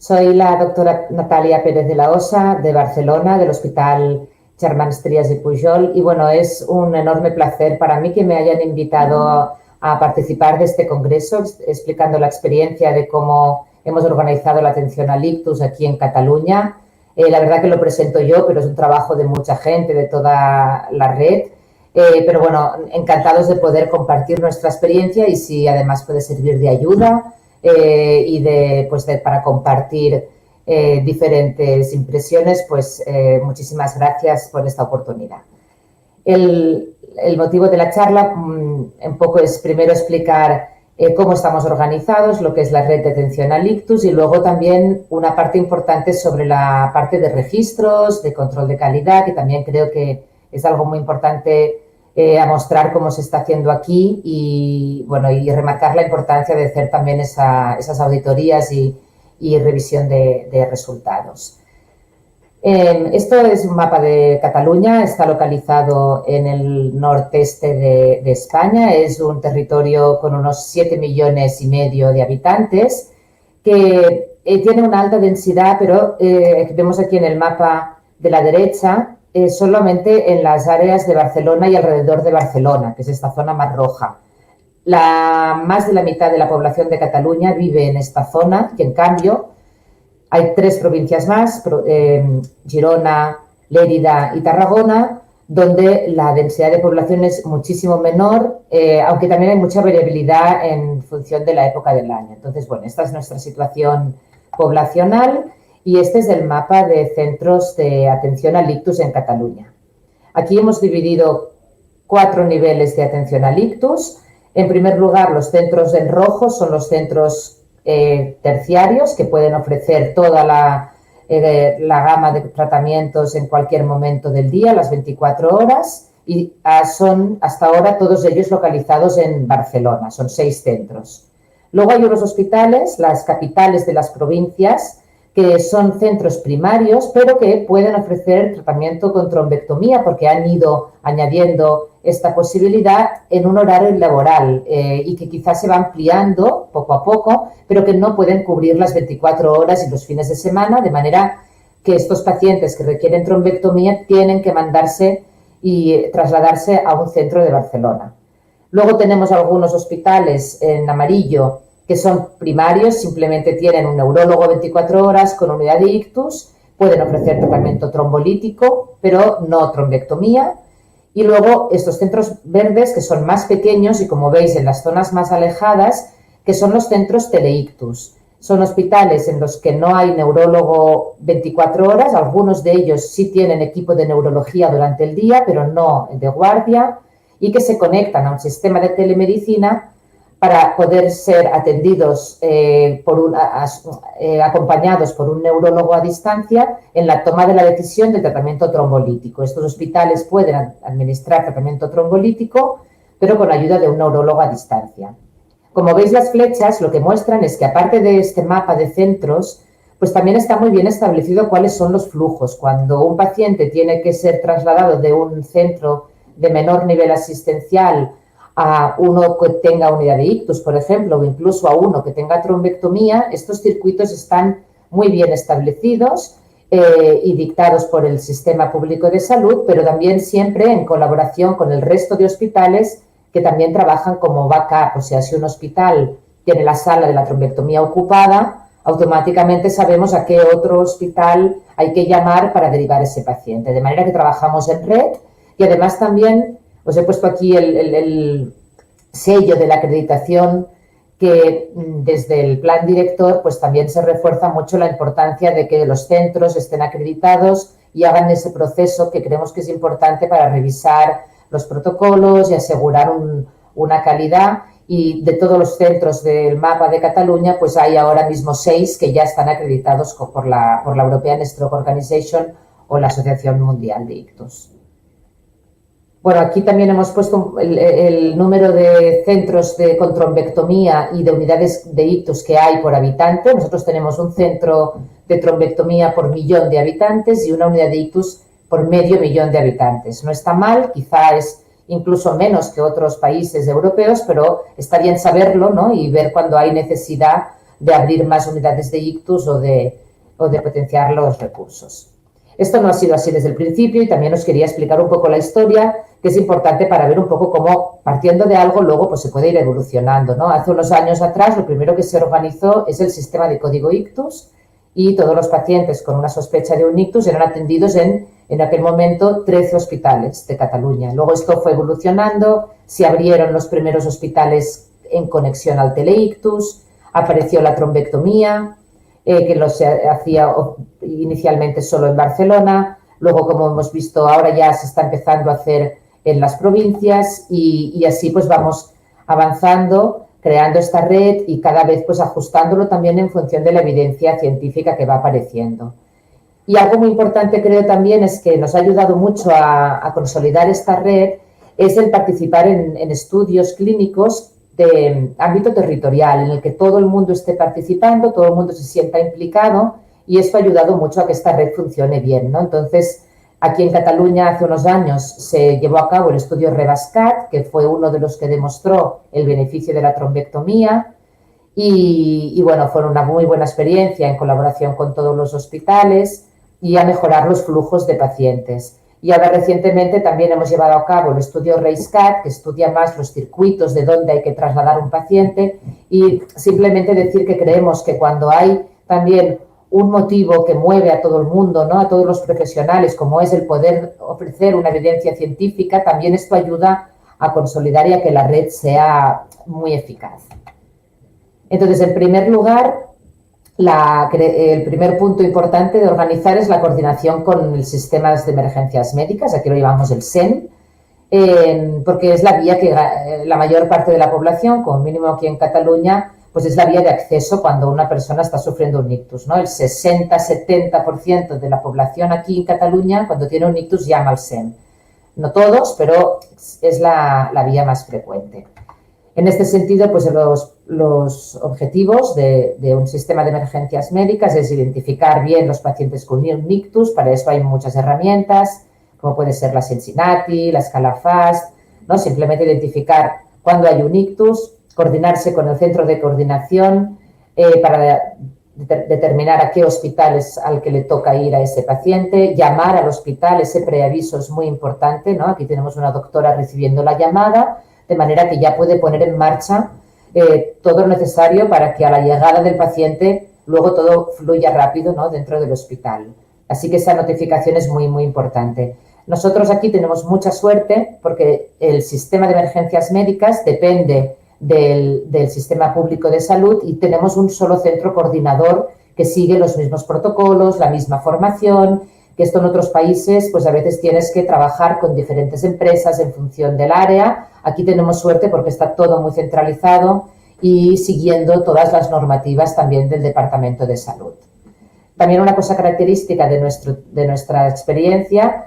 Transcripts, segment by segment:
Soy la doctora Natalia Pérez de la Osa, de Barcelona, del Hospital Germans Trias y Pujol. Y bueno, es un enorme placer para mí que me hayan invitado a participar de este congreso, explicando la experiencia de cómo hemos organizado la atención al ictus aquí en Cataluña. La verdad que lo presento yo, pero es un trabajo de mucha gente, de toda la red. Pero bueno, encantados de poder compartir nuestra experiencia y si además puede servir de ayuda para compartir diferentes impresiones, pues muchísimas gracias por esta oportunidad. El motivo de la charla un poco es primero explicar cómo estamos organizados, lo que es la red de atención al ictus, y luego también una parte importante sobre la parte de registros, de control de calidad, que también creo que es algo muy importante a mostrar cómo se está haciendo aquí y remarcar la importancia de hacer también esas auditorías y revisión de resultados. Esto es un mapa de Cataluña, está localizado en el noreste de España, es un territorio con unos 7,5 millones de habitantes que tiene una alta densidad, pero vemos aquí en el mapa de la derecha solamente en las áreas de Barcelona y alrededor de Barcelona, que es esta zona más roja. Más de la mitad de la población de Cataluña vive en esta zona y en cambio hay 3 provincias más, Girona, Lérida y Tarragona, donde la densidad de población es muchísimo menor, aunque también hay mucha variabilidad en función de la época del año. Entonces, bueno, esta es nuestra situación poblacional y este es el mapa de centros de atención al ictus en Cataluña. Aquí hemos dividido 4 niveles de atención al ictus. En primer lugar, los centros en rojo son los centros terciarios que pueden ofrecer toda la gama de tratamientos en cualquier momento del día, las 24 horas, y son hasta ahora todos ellos localizados en Barcelona, son 6 centros. Luego hay unos hospitales, las capitales de las provincias, que son centros primarios, pero que pueden ofrecer tratamiento con trombectomía porque han ido añadiendo esta posibilidad en un horario laboral y que quizás se va ampliando poco a poco, pero que no pueden cubrir las 24 horas y los fines de semana, de manera que estos pacientes que requieren trombectomía tienen que mandarse y trasladarse a un centro de Barcelona. Luego tenemos algunos hospitales en amarillo que son primarios, simplemente tienen un neurólogo 24 horas con unidad de ictus, pueden ofrecer tratamiento trombolítico, pero no trombectomía. Y luego estos centros verdes, que son más pequeños y como veis en las zonas más alejadas, que son los centros teleictus. Son hospitales en los que no hay neurólogo 24 horas, algunos de ellos sí tienen equipo de neurología durante el día, pero no de guardia, y que se conectan a un sistema de telemedicina para poder ser atendidos acompañados por un neurólogo a distancia en la toma de la decisión del tratamiento trombolítico. Estos hospitales pueden administrar tratamiento trombolítico, pero con ayuda de un neurólogo a distancia. Como veis, las flechas lo que muestran es que aparte de este mapa de centros, pues también está muy bien establecido cuáles son los flujos. Cuando un paciente tiene que ser trasladado de un centro de menor nivel asistencial a uno que tenga unidad de ictus, por ejemplo, o incluso a uno que tenga trombectomía, estos circuitos están muy bien establecidos y dictados por el sistema público de salud, pero también siempre en colaboración con el resto de hospitales que también trabajan como backup. O sea, si un hospital tiene la sala de la trombectomía ocupada, automáticamente sabemos a qué otro hospital hay que llamar para derivar ese paciente. De manera que trabajamos en red y además también os he puesto aquí el sello de la acreditación que desde el plan director pues también se refuerza mucho la importancia de que los centros estén acreditados y hagan ese proceso que creemos que es importante para revisar los protocolos y asegurar una calidad. Y de todos los centros del mapa de Cataluña, pues hay ahora mismo 6 que ya están acreditados por la European Stroke Organization o la Asociación Mundial de Ictus. Bueno, aquí también hemos puesto el número de centros con trombectomía y de unidades de ictus que hay por habitante. Nosotros tenemos un centro de trombectomía por 1.000.000 de habitantes y una unidad de ictus por 500.000 de habitantes. No está mal, quizá es incluso menos que otros países europeos, pero está bien saberlo, ¿no? Y ver cuando hay necesidad de abrir más unidades de ictus o de potenciar los recursos. Esto no ha sido así desde el principio y también os quería explicar un poco la historia, que es importante para ver un poco cómo, partiendo de algo, luego pues se puede ir evolucionando, ¿no? Hace unos años atrás, lo primero que se organizó es el sistema de código ictus y todos los pacientes con una sospecha de un ictus eran atendidos en aquel momento 13 hospitales de Cataluña. Luego esto fue evolucionando, se abrieron los primeros hospitales en conexión al teleictus, apareció la trombectomía, que se hacía inicialmente solo en Barcelona, luego, como hemos visto, ahora ya se está empezando a hacer en las provincias y así pues vamos avanzando, creando esta red y cada vez pues ajustándolo también en función de la evidencia científica que va apareciendo. Y algo muy importante creo también es que nos ha ayudado mucho a consolidar esta red es el participar en estudios clínicos de ámbito territorial, en el que todo el mundo esté participando, todo el mundo se sienta implicado y esto ha ayudado mucho a que esta red funcione bien, ¿no? Entonces, aquí en Cataluña hace unos años se llevó a cabo el estudio Revascat, que fue uno de los que demostró el beneficio de la trombectomía y bueno, fue una muy buena experiencia en colaboración con todos los hospitales y a mejorar los flujos de pacientes. Y ahora recientemente también hemos llevado a cabo el estudio RAISCAT, que estudia más los circuitos de dónde hay que trasladar un paciente y simplemente decir que creemos que cuando hay también un motivo que mueve a todo el mundo, ¿no? A todos los profesionales, como es el poder ofrecer una evidencia científica, también esto ayuda a consolidar y a que la red sea muy eficaz. Entonces, en primer lugar, el primer punto importante de organizar es la coordinación con el sistema de emergencias médicas, aquí lo llamamos el SEM, porque es la vía que la mayor parte de la población, como mínimo aquí en Cataluña, pues es la vía de acceso cuando una persona está sufriendo un ictus, ¿no? El 60-70% de la población aquí en Cataluña, cuando tiene un ictus, llama al SEM. No todos, pero es la vía más frecuente. En este sentido, pues los objetivos de un sistema de emergencias médicas es identificar bien los pacientes con un ictus. Para eso hay muchas herramientas, como puede ser la Sensinati, la escala FAST, ¿no? Simplemente identificar cuándo hay un ictus, coordinarse con el centro de coordinación para determinar a qué hospital es al que le toca ir a ese paciente, llamar al hospital, ese preaviso es muy importante, ¿no? Aquí tenemos una doctora recibiendo la llamada, de manera que ya puede poner en marcha todo lo necesario para que a la llegada del paciente luego todo fluya rápido, ¿no? Dentro del hospital. Así que esa notificación es muy, muy importante. Nosotros aquí tenemos mucha suerte porque el sistema de emergencias médicas depende del sistema público de salud y tenemos un solo centro coordinador que sigue los mismos protocolos, la misma formación, que esto en otros países pues a veces tienes que trabajar con diferentes empresas en función del área. Aquí tenemos suerte porque está todo muy centralizado y siguiendo todas las normativas también del Departamento de Salud. También una cosa característica de nuestra experiencia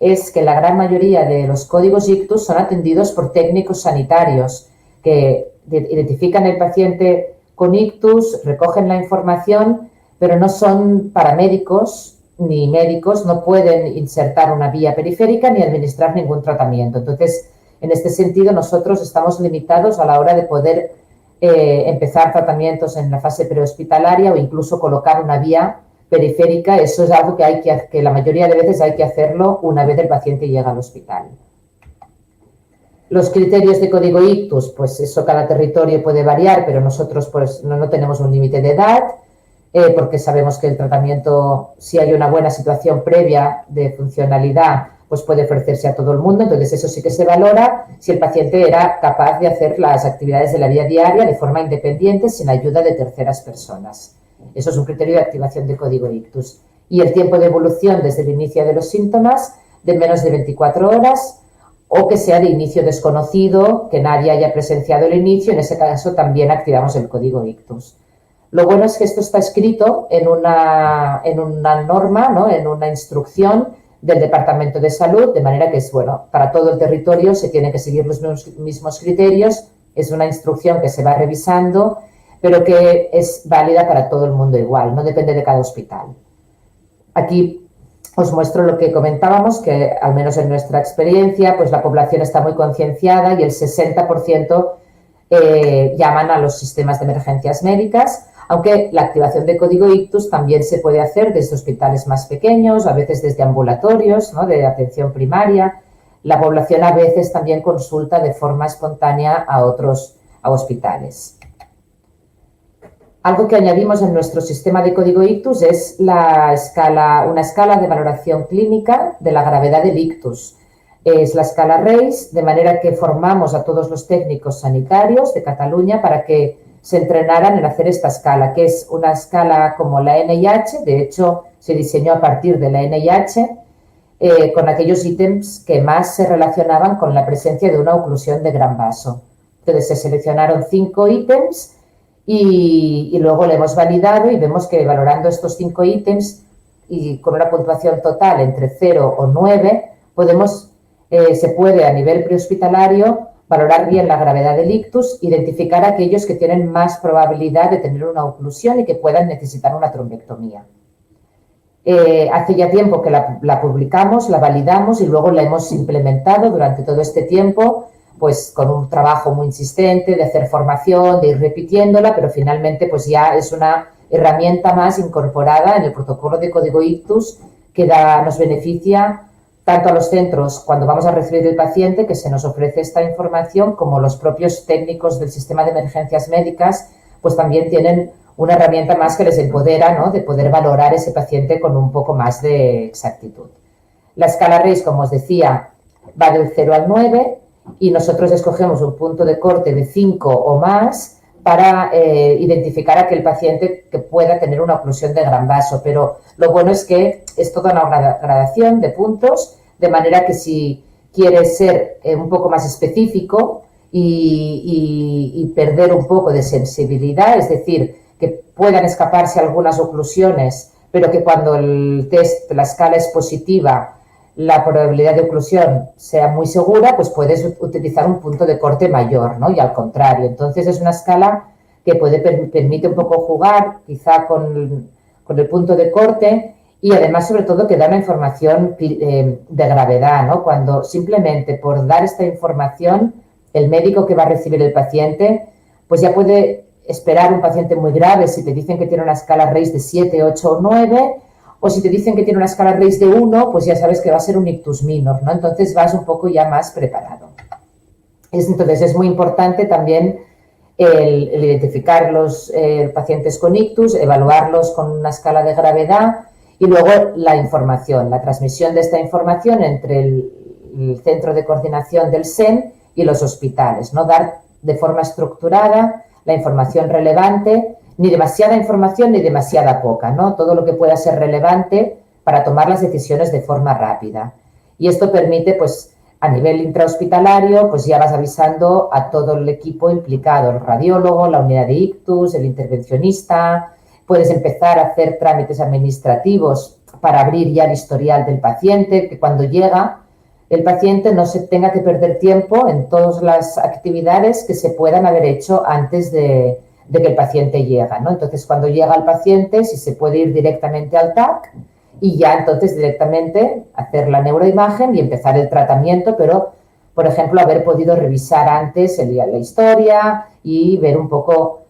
es que la gran mayoría de los códigos ictus son atendidos por técnicos sanitarios que identifican el paciente con ictus, recogen la información, pero no son paramédicos ni médicos, no pueden insertar una vía periférica ni administrar ningún tratamiento. Entonces, en este sentido, nosotros estamos limitados a la hora de poder empezar tratamientos en la fase prehospitalaria o incluso colocar una vía periférica. Eso es algo que la mayoría de veces hay que hacerlo una vez el paciente llega al hospital. Los criterios de código ictus, pues eso cada territorio puede variar, pero nosotros pues no tenemos un límite de edad, porque sabemos que el tratamiento, si hay una buena situación previa de funcionalidad, pues puede ofrecerse a todo el mundo. Entonces eso sí que se valora si el paciente era capaz de hacer las actividades de la vida diaria de forma independiente sin ayuda de terceras personas. Eso es un criterio de activación de código ictus. Y el tiempo de evolución desde el inicio de los síntomas de menos de 24 horas o que sea de inicio desconocido, que nadie haya presenciado el inicio, en ese caso también activamos el código ictus. Lo bueno es que esto está escrito en una norma, ¿no? En una instrucción del Departamento de Salud, de manera que es bueno, para todo el territorio se tienen que seguir los mismos criterios, es una instrucción que se va revisando, pero que es válida para todo el mundo igual, no depende de cada hospital. Aquí os muestro lo que comentábamos, que al menos en nuestra experiencia, pues la población está muy concienciada y el 60% llaman a los sistemas de emergencias médicas. aunque la activación de código ictus también se puede hacer desde hospitales más pequeños, a veces desde ambulatorios, ¿no?, de atención primaria. La población a veces también consulta de forma espontánea a hospitales. Algo que añadimos en nuestro sistema de código ictus es una escala de valoración clínica de la gravedad del ictus. Es la escala RACE, de manera que formamos a todos los técnicos sanitarios de Cataluña para que se entrenaran en hacer esta escala, que es una escala como la NIH, de hecho se diseñó a partir de la NIH, con aquellos ítems que más se relacionaban con la presencia de una oclusión de gran vaso. Entonces se seleccionaron 5 ítems y luego lo hemos validado y vemos que valorando estos 5 ítems y con una puntuación total entre 0 o 9, se puede a nivel prehospitalario valorar bien la gravedad del ictus, identificar a aquellos que tienen más probabilidad de tener una oclusión y que puedan necesitar una trombectomía. Hace ya tiempo que la publicamos, la validamos y luego la hemos implementado durante todo este tiempo, pues con un trabajo muy insistente de hacer formación, de ir repitiéndola, pero finalmente pues ya es una herramienta más incorporada en el protocolo de código ictus que nos beneficia tanto a los centros cuando vamos a recibir el paciente, que se nos ofrece esta información, como los propios técnicos del sistema de emergencias médicas, pues también tienen una herramienta más que les empodera, ¿no?, de poder valorar ese paciente con un poco más de exactitud. La escala RACE, como os decía, va del 0 al 9 y nosotros escogemos un punto de corte de 5 o más para identificar a aquel paciente que pueda tener una oclusión de gran vaso, pero lo bueno es que es toda una gradación de puntos, de manera que si quieres ser un poco más específico y perder un poco de sensibilidad, es decir, que puedan escaparse algunas oclusiones, pero que cuando el test, la escala es positiva, la probabilidad de oclusión sea muy segura, pues puedes utilizar un punto de corte mayor, ¿no? Y al contrario. Entonces es una escala que permite un poco jugar quizá con el punto de corte y además sobre todo que da una información de gravedad, ¿no? Cuando simplemente por dar esta información el médico que va a recibir el paciente pues ya puede esperar un paciente muy grave si te dicen que tiene una escala RACE de 7, 8 o 9, o si te dicen que tiene una escala RACE de 1, pues ya sabes que va a ser un ictus minor, ¿no? Entonces vas un poco ya más preparado. Entonces es muy importante también el identificar los pacientes con ictus, evaluarlos con una escala de gravedad y luego la información, la transmisión de esta información entre el centro de coordinación del SEN y los hospitales, ¿no? Dar de forma estructurada la información relevante, ni demasiada información ni demasiada poca, ¿no? Todo lo que pueda ser relevante para tomar las decisiones de forma rápida. Y esto permite, pues, a nivel intrahospitalario, pues ya vas avisando a todo el equipo implicado, el radiólogo, la unidad de ictus, el intervencionista. Puedes empezar a hacer trámites administrativos para abrir ya el historial del paciente, que cuando llega el paciente no se tenga que perder tiempo en todas las actividades que se puedan haber hecho antes de que el paciente llega, ¿no? Entonces, cuando llega el paciente, si se puede ir directamente al TAC y ya entonces directamente hacer la neuroimagen y empezar el tratamiento, pero, por ejemplo, haber podido revisar antes la historia y ver un poco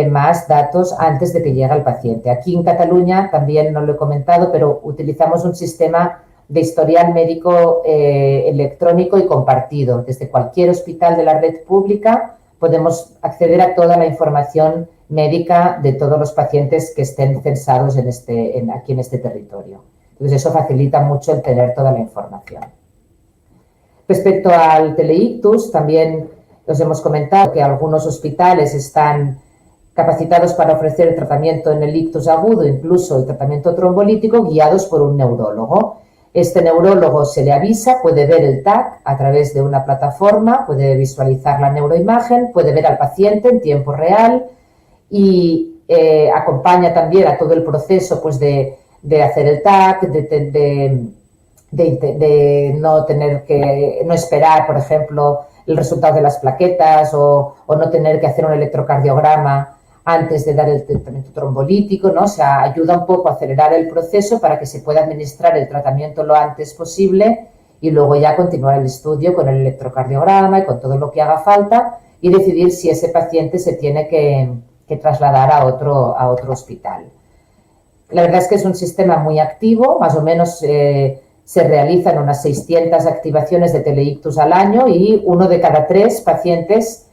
más datos antes de que llegue el paciente. Aquí en Cataluña, también no lo he comentado, pero utilizamos un sistema de historial médico electrónico y compartido. Desde cualquier hospital de la red pública podemos acceder a toda la información médica de todos los pacientes que estén censados aquí en este territorio. Entonces, eso facilita mucho el tener toda la información. Respecto al teleictus, también os hemos comentado que algunos hospitales están capacitados para ofrecer el tratamiento en el ictus agudo, incluso el tratamiento trombolítico, guiados por un neurólogo. Este neurólogo se le avisa, puede ver el TAC a través de una plataforma, puede visualizar la neuroimagen, puede ver al paciente en tiempo real y acompaña también a todo el proceso, pues, de hacer el TAC, de no esperar, por ejemplo, el resultado de las plaquetas o no tener que hacer un electrocardiograma antes de dar el tratamiento trombolítico, ¿no? O sea, ayuda un poco a acelerar el proceso para que se pueda administrar el tratamiento lo antes posible y luego ya continuar el estudio con el electrocardiograma y con todo lo que haga falta y decidir si ese paciente se tiene que trasladar a otro hospital. La verdad es que es un sistema muy activo, más o menos se realizan unas 600 activaciones de teleictus al año y 1 de cada 3 pacientes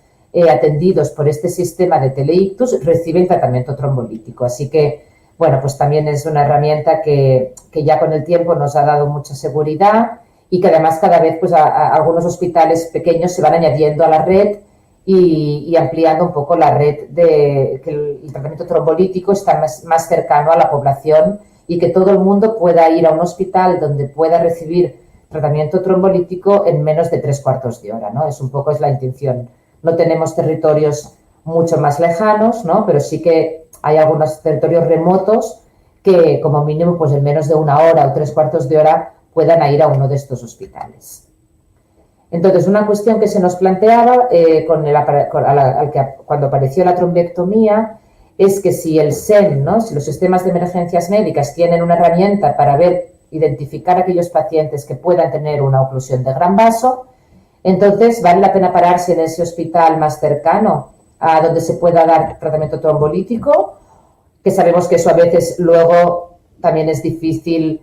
atendidos por este sistema de teleictus reciben tratamiento trombolítico. Así que, bueno, pues también es una herramienta que ya con el tiempo nos ha dado mucha seguridad y que además cada vez pues a algunos hospitales pequeños se van añadiendo a la red y ampliando un poco la red de que el tratamiento trombolítico está más cercano a la población y que todo el mundo pueda ir a un hospital donde pueda recibir tratamiento trombolítico en menos de 3/4 de hora, ¿no? Es la intención. No tenemos territorios mucho más lejanos, ¿no? Pero sí que hay algunos territorios remotos que como mínimo pues en menos de 1 hora o 3/4 de hora puedan ir a uno de estos hospitales. Entonces, una cuestión que se nos planteaba cuando apareció la trombectomía es que si el SEM, ¿no? Si los sistemas de emergencias médicas tienen una herramienta para identificar a aquellos pacientes que puedan tener una oclusión de gran vaso, entonces vale la pena pararse en ese hospital más cercano a donde se pueda dar tratamiento trombolítico, que sabemos que eso a veces luego también es difícil.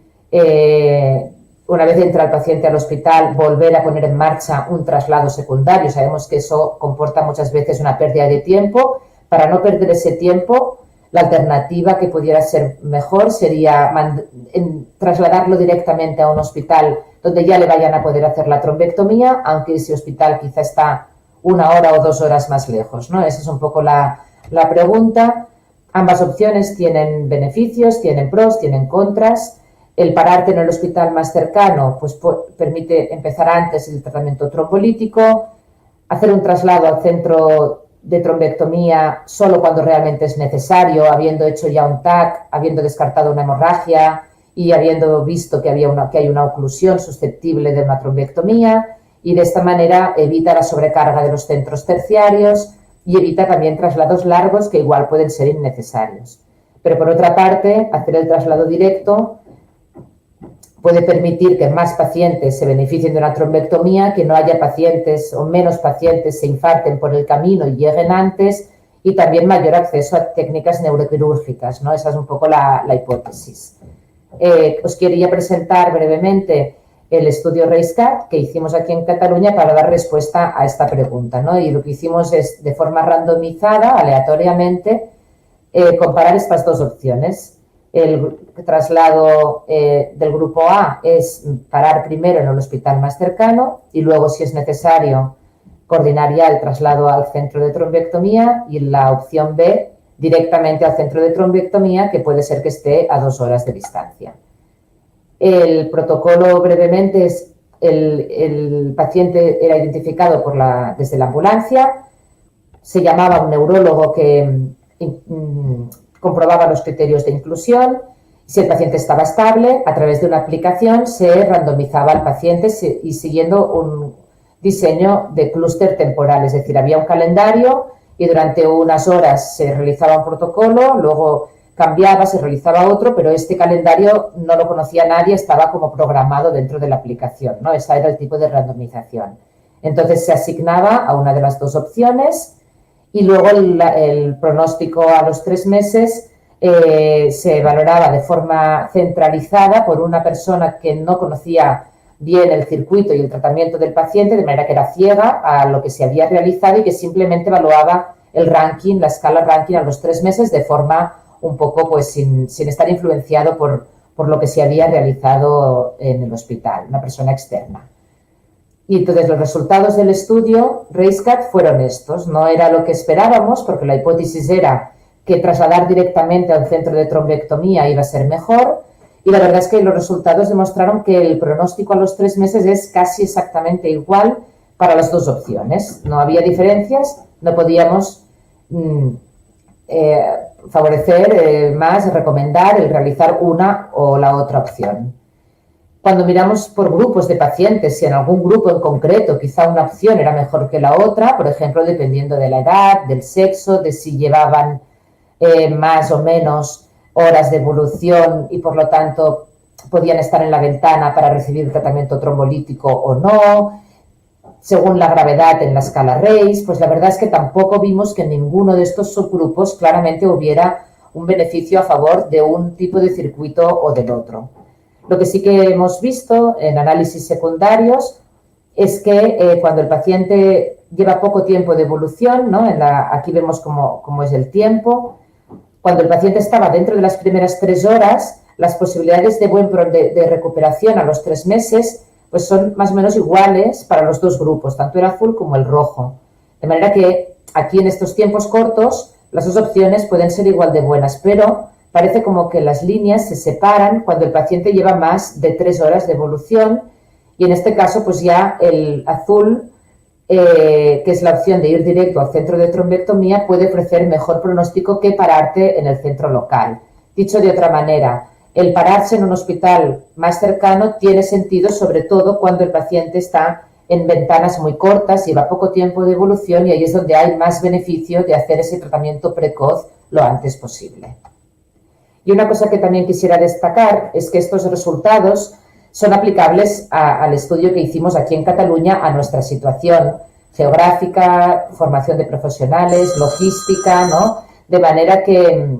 Una vez entra el paciente al hospital, volver a poner en marcha un traslado secundario. Sabemos que eso comporta muchas veces una pérdida de tiempo. Para no perder ese tiempo, la alternativa que pudiera ser mejor sería trasladarlo directamente a un hospital donde ya le vayan a poder hacer la trombectomía, aunque ese hospital quizá está 1 hora o 2 horas más lejos, ¿no? Esa es un poco la pregunta. Ambas opciones tienen beneficios, tienen pros, tienen contras. El pararte en el hospital más cercano pues permite empezar antes el tratamiento trombolítico, hacer un traslado al centro de trombectomía solo cuando realmente es necesario, habiendo hecho ya un TAC, habiendo descartado una hemorragia y habiendo visto que hay una oclusión susceptible de una trombectomía, y de esta manera evita la sobrecarga de los centros terciarios y evita también traslados largos que igual pueden ser innecesarios. Pero por otra parte, hacer el traslado directo puede permitir que más pacientes se beneficien de una trombectomía, que no haya pacientes o menos pacientes se infarten por el camino y lleguen antes, y también mayor acceso a técnicas neuroquirúrgicas, ¿no? Esa es un poco la hipótesis. Os quería presentar brevemente el estudio RAISCAT que hicimos aquí en Cataluña para dar respuesta a esta pregunta, ¿no? Y lo que hicimos es, de forma randomizada, aleatoriamente, comparar estas dos opciones. El traslado del grupo A es parar primero en el hospital más cercano y luego, si es necesario, coordinar ya el traslado al centro de trombectomía, y la opción B, directamente al centro de trombectomía, que puede ser que esté a 2 horas de distancia. El protocolo brevemente es el paciente era identificado desde la ambulancia, se llamaba un neurólogo que comprobaba los criterios de inclusión. Si el paciente estaba estable, a través de una aplicación se randomizaba al paciente y siguiendo un diseño de clúster temporal, es decir, había un calendario y durante unas horas se realizaba un protocolo, luego cambiaba, se realizaba otro, pero este calendario no lo conocía nadie, estaba como programado dentro de la aplicación, ¿no? Ese era el tipo de randomización. Entonces se asignaba a una de las dos opciones y luego el pronóstico a los 3 meses se valoraba de forma centralizada por una persona que no conocía bien el circuito y el tratamiento del paciente, de manera que era ciega a lo que se había realizado y que simplemente evaluaba el ranking, la escala ranking a los 3 meses de forma un poco pues sin estar influenciado por lo que se había realizado en el hospital, una persona externa. Y entonces los resultados del estudio RAISCAT fueron estos. No era lo que esperábamos, porque la hipótesis era que trasladar directamente a un centro de trombectomía iba a ser mejor, y la verdad es que los resultados demostraron que el pronóstico a los 3 meses es casi exactamente igual para las dos opciones. No había diferencias, no podíamos favorecer más, recomendar el realizar una o la otra opción. Cuando miramos por grupos de pacientes, si en algún grupo en concreto quizá una opción era mejor que la otra, por ejemplo, dependiendo de la edad, del sexo, de si llevaban más o menos horas de evolución y por lo tanto podían estar en la ventana para recibir tratamiento trombolítico o no, según la gravedad en la escala RACE, pues la verdad es que tampoco vimos que en ninguno de estos subgrupos claramente hubiera un beneficio a favor de un tipo de circuito o del otro. Lo que sí que hemos visto en análisis secundarios es que cuando el paciente lleva poco tiempo de evolución, ¿no? Aquí vemos cómo es el tiempo, cuando el paciente estaba dentro de las primeras 3 horas, las posibilidades de recuperación a los 3 meses pues son más o menos iguales para los dos grupos, tanto el azul como el rojo. De manera que aquí en estos tiempos cortos las dos opciones pueden ser igual de buenas, pero parece como que las líneas se separan cuando el paciente lleva más de 3 horas de evolución y en este caso pues ya el azul, que es la opción de ir directo al centro de trombectomía, puede ofrecer mejor pronóstico que pararte en el centro local. Dicho de otra manera, el pararse en un hospital más cercano tiene sentido sobre todo cuando el paciente está en ventanas muy cortas, lleva poco tiempo de evolución y ahí es donde hay más beneficio de hacer ese tratamiento precoz lo antes posible. Y una cosa que también quisiera destacar es que estos resultados son aplicables al estudio que hicimos aquí en Cataluña a nuestra situación geográfica, formación de profesionales, logística, ¿no? De manera que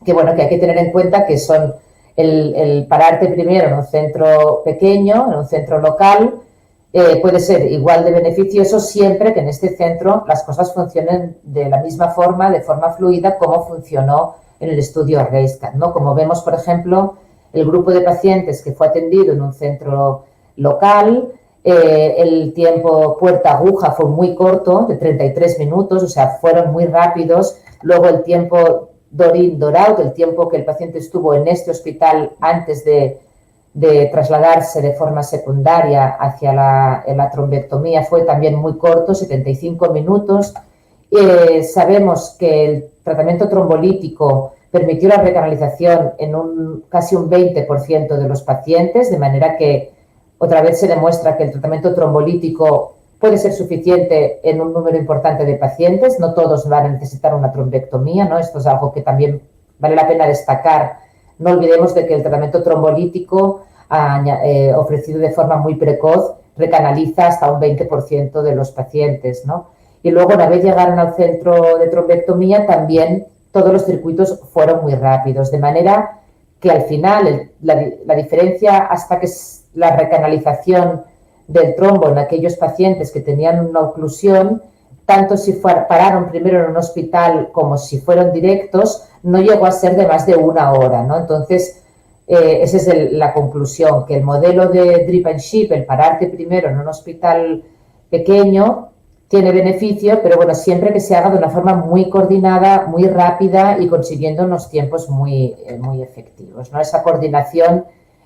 hay que tener en cuenta que son el pararte primero en un centro pequeño, en un centro local, puede ser igual de beneficioso siempre que en este centro las cosas funcionen de la misma forma, de forma fluida, como funcionó en el estudio RACE-CAT, ¿no? Como vemos, por ejemplo, el grupo de pacientes que fue atendido en un centro local, el tiempo puerta-aguja fue muy corto, de 33 minutos, o sea, fueron muy rápidos. Luego el tiempo Dorin-Doraut, el tiempo que el paciente estuvo en este hospital antes de trasladarse de forma secundaria hacia la trombectomía fue también muy corto, 75 minutos. Sabemos que el tratamiento trombolítico permitió la recanalización en casi un 20% de los pacientes, de manera que otra vez se demuestra que el tratamiento trombolítico puede ser suficiente en un número importante de pacientes, no todos van a necesitar una trombectomía, ¿no? Esto es algo que también vale la pena destacar. No olvidemos de que el tratamiento trombolítico ofrecido de forma muy precoz recanaliza hasta un 20% de los pacientes, ¿no? Y luego, una vez llegaron al centro de trombectomía, también todos los circuitos fueron muy rápidos, de manera que al final la diferencia hasta que la recanalización del trombo en aquellos pacientes que tenían una oclusión, tanto si pararon primero en un hospital como si fueron directos, no llegó a ser de más de 1 hora, ¿no? Entonces, esa es la conclusión, que el modelo de Drip and Ship, el pararte primero en un hospital pequeño, tiene beneficio, pero bueno, siempre que se haga de una forma muy coordinada, muy rápida y consiguiendo unos tiempos muy efectivos, ¿no? Esa coordinación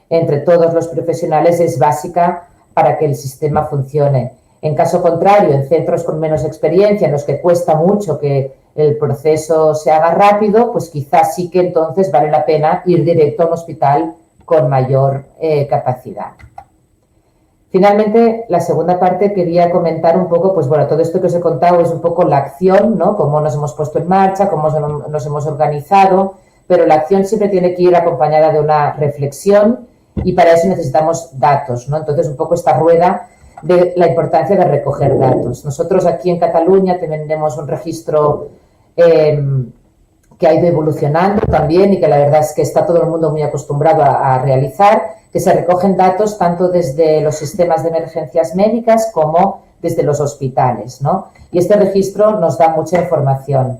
entre todos los profesionales es básica para que el sistema funcione. En caso contrario, en centros con menos experiencia, en los que cuesta mucho que el proceso se haga rápido, pues quizás sí que entonces vale la pena ir directo a un hospital con mayor capacidad. Finalmente, la segunda parte quería comentar un poco, pues bueno, todo esto que os he contado es un poco la acción, ¿no? Cómo nos hemos puesto en marcha, cómo nos hemos organizado, pero la acción siempre tiene que ir acompañada de una reflexión y para eso necesitamos datos, ¿no? Entonces, un poco esta rueda de la importancia de recoger datos. Nosotros aquí en Cataluña tenemos un registro que ha ido evolucionando también y que la verdad es que está todo el mundo muy acostumbrado a realizar, que se recogen datos tanto desde los sistemas de emergencias médicas como desde los hospitales, ¿no? Y este registro nos da mucha información.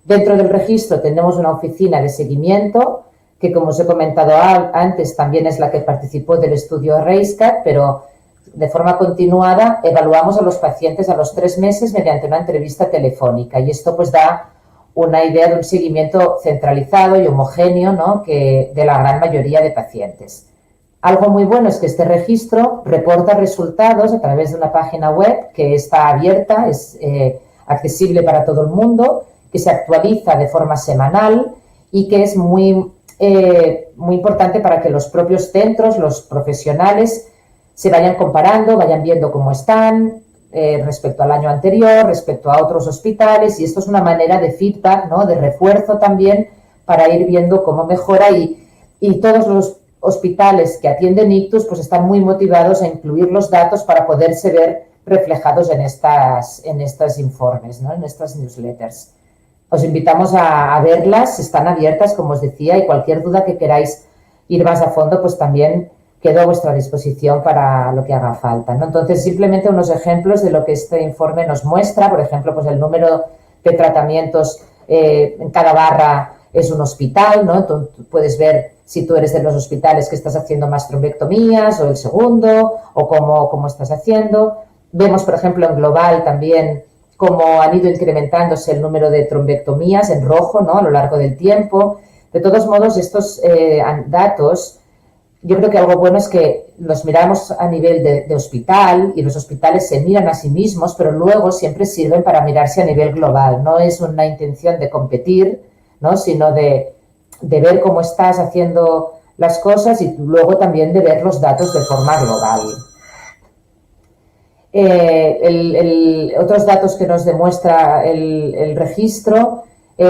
Dentro del registro tenemos una oficina de seguimiento que, como os he comentado antes, también es la que participó del estudio RACE-CAT, pero de forma continuada evaluamos a los pacientes a los 3 meses mediante una entrevista telefónica y esto pues da una idea de un seguimiento centralizado y homogéneo, ¿no? de la gran mayoría de pacientes. Algo muy bueno es que este registro reporta resultados a través de una página web que está abierta, es accesible para todo el mundo, que se actualiza de forma semanal y que es muy importante para que los propios centros, los profesionales, se vayan comparando, vayan viendo cómo están respecto al año anterior, respecto a otros hospitales, y esto es una manera de feedback, ¿no? De refuerzo también para ir viendo cómo mejora y todos los hospitales que atienden ictus pues están muy motivados a incluir los datos para poderse ver reflejados en estos informes, ¿no? En estas newsletters. Os invitamos a verlas, están abiertas, como os decía, y cualquier duda que queráis ir más a fondo, pues también quedo a vuestra disposición para lo que haga falta, ¿no? Entonces, simplemente unos ejemplos de lo que este informe nos muestra, por ejemplo, pues el número de tratamientos en cada barra es un hospital, ¿no? Tú puedes ver si tú eres de los hospitales que estás haciendo más trombectomías o el segundo, o cómo estás haciendo. Vemos, por ejemplo, en global también cómo han ido incrementándose el número de trombectomías en rojo, ¿no? A lo largo del tiempo. De todos modos, estos datos, yo creo que algo bueno es que los miramos a nivel de hospital y los hospitales se miran a sí mismos, pero luego siempre sirven para mirarse a nivel global. No es una intención de competir, ¿no? Sino de ver cómo estás haciendo las cosas y luego también de ver los datos de forma global. Otros datos que nos demuestra el registro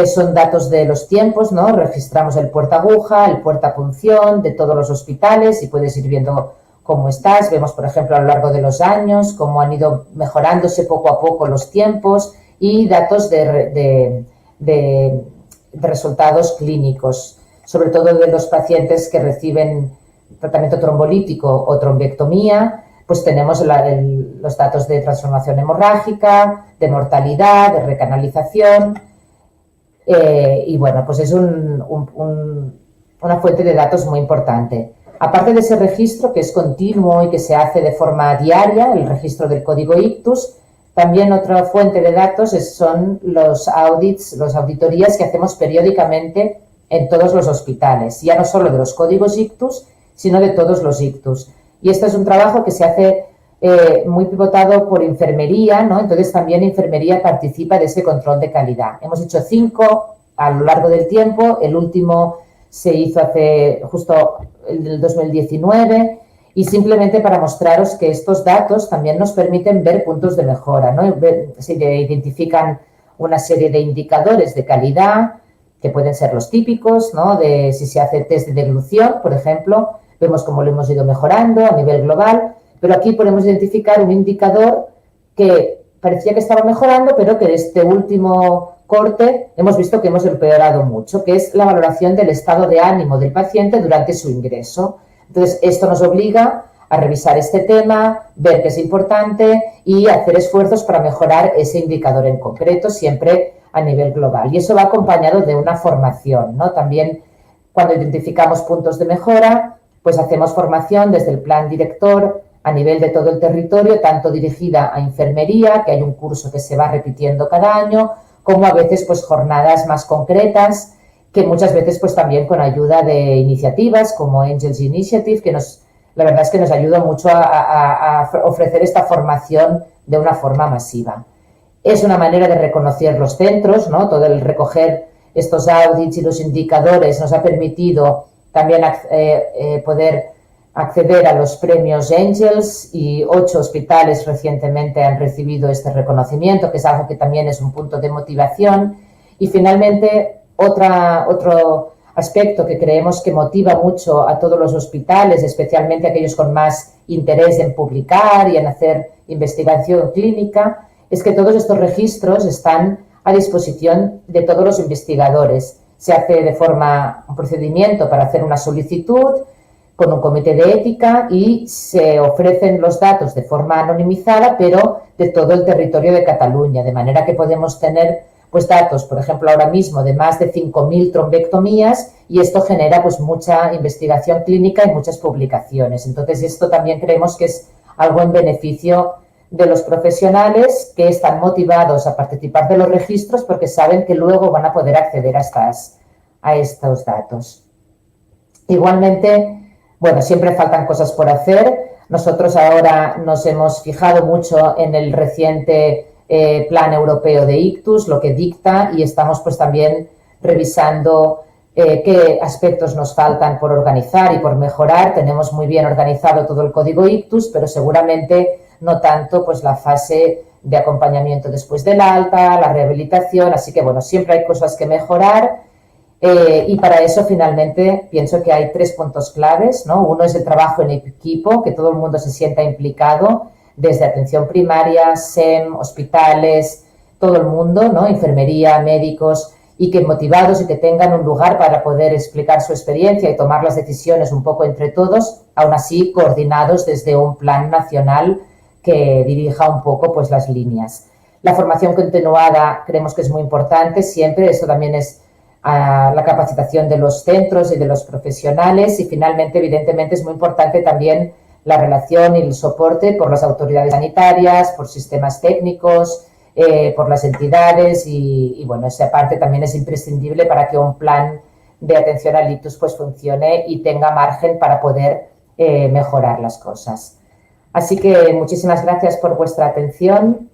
son datos de los tiempos, ¿no? Registramos el puerta aguja, el puerta punción de todos los hospitales y puedes ir viendo cómo estás. Vemos, por ejemplo, a lo largo de los años cómo han ido mejorándose poco a poco los tiempos y datos de resultados clínicos, sobre todo de los pacientes que reciben tratamiento trombolítico o trombectomía. Pues tenemos los datos de transformación hemorrágica, de mortalidad, de recanalización. Y bueno, pues es una fuente de datos muy importante. Aparte de ese registro que es continuo y que se hace de forma diaria, el registro del código ictus, también otra fuente de datos son los audits, las auditorías que hacemos periódicamente en todos los hospitales, ya no solo de los códigos ictus, sino de todos los ictus. Y este es un trabajo que se hace muy pivotado por enfermería, ¿no? Entonces también enfermería participa de ese control de calidad. Hemos hecho 5 a lo largo del tiempo, el último se hizo hace justo el 2019 y simplemente para mostraros que estos datos también nos permiten ver puntos de mejora, ¿no? Se identifican una serie de indicadores de calidad que pueden ser los típicos, ¿no? De si se hace test de deglución, por ejemplo, vemos cómo lo hemos ido mejorando a nivel global. Pero aquí podemos identificar un indicador que parecía que estaba mejorando, pero que de este último corte hemos visto que hemos empeorado mucho, que es la valoración del estado de ánimo del paciente durante su ingreso. Entonces, esto nos obliga a revisar este tema, ver que es importante y hacer esfuerzos para mejorar ese indicador en concreto, siempre a nivel global. Y eso va acompañado de una formación, ¿no? También cuando identificamos puntos de mejora, pues hacemos formación desde el plan director a nivel de todo el territorio, tanto dirigida a enfermería, que hay un curso que se va repitiendo cada año, como a veces pues jornadas más concretas, que muchas veces pues también con ayuda de iniciativas como Angels Initiative, que la verdad es que nos ayuda mucho a ofrecer esta formación de una forma masiva. Es una manera de reconocer los centros, ¿no? Todo el recoger estos audits y los indicadores nos ha permitido también poder acceder a los premios Angels y 8 hospitales recientemente han recibido este reconocimiento, que es algo que también es un punto de motivación. Y finalmente, otro aspecto que creemos que motiva mucho a todos los hospitales, especialmente aquellos con más interés en publicar y en hacer investigación clínica, es que todos estos registros están a disposición de todos los investigadores. Se hace de forma, un procedimiento para hacer una solicitud con un comité de ética y se ofrecen los datos de forma anonimizada, pero de todo el territorio de Cataluña, de manera que podemos tener pues datos, por ejemplo, ahora mismo de más de 5.000 trombectomías y esto genera pues mucha investigación clínica y muchas publicaciones. Entonces, esto también creemos que es algo en beneficio de los profesionales que están motivados a participar de los registros porque saben que luego van a poder acceder a estos datos. Igualmente, bueno, siempre faltan cosas por hacer. Nosotros ahora nos hemos fijado mucho en el reciente Plan Europeo de Ictus, lo que dicta, y estamos pues también revisando qué aspectos nos faltan por organizar y por mejorar. Tenemos muy bien organizado todo el código Ictus, pero seguramente no tanto pues la fase de acompañamiento después del alta, la rehabilitación, así que bueno, siempre hay cosas que mejorar. Y para eso finalmente pienso que hay 3 puntos claves, ¿no? Uno es el trabajo en equipo, que todo el mundo se sienta implicado. desde atención primaria, SEM, hospitales, todo el mundo, ¿no? Enfermería, médicos, y que motivados y que tengan un lugar para poder explicar su experiencia y tomar las decisiones un poco entre todos, aún así coordinados desde un plan nacional que dirija un poco pues las líneas. La formación continuada creemos que es muy importante siempre, esto también es la capacitación de los centros y de los profesionales y finalmente, evidentemente, es muy importante también la relación y el soporte por las autoridades sanitarias, por sistemas técnicos, por las entidades y bueno, esa parte también es imprescindible para que un plan de atención al ictus pues funcione y tenga margen para poder mejorar las cosas. Así que muchísimas gracias por vuestra atención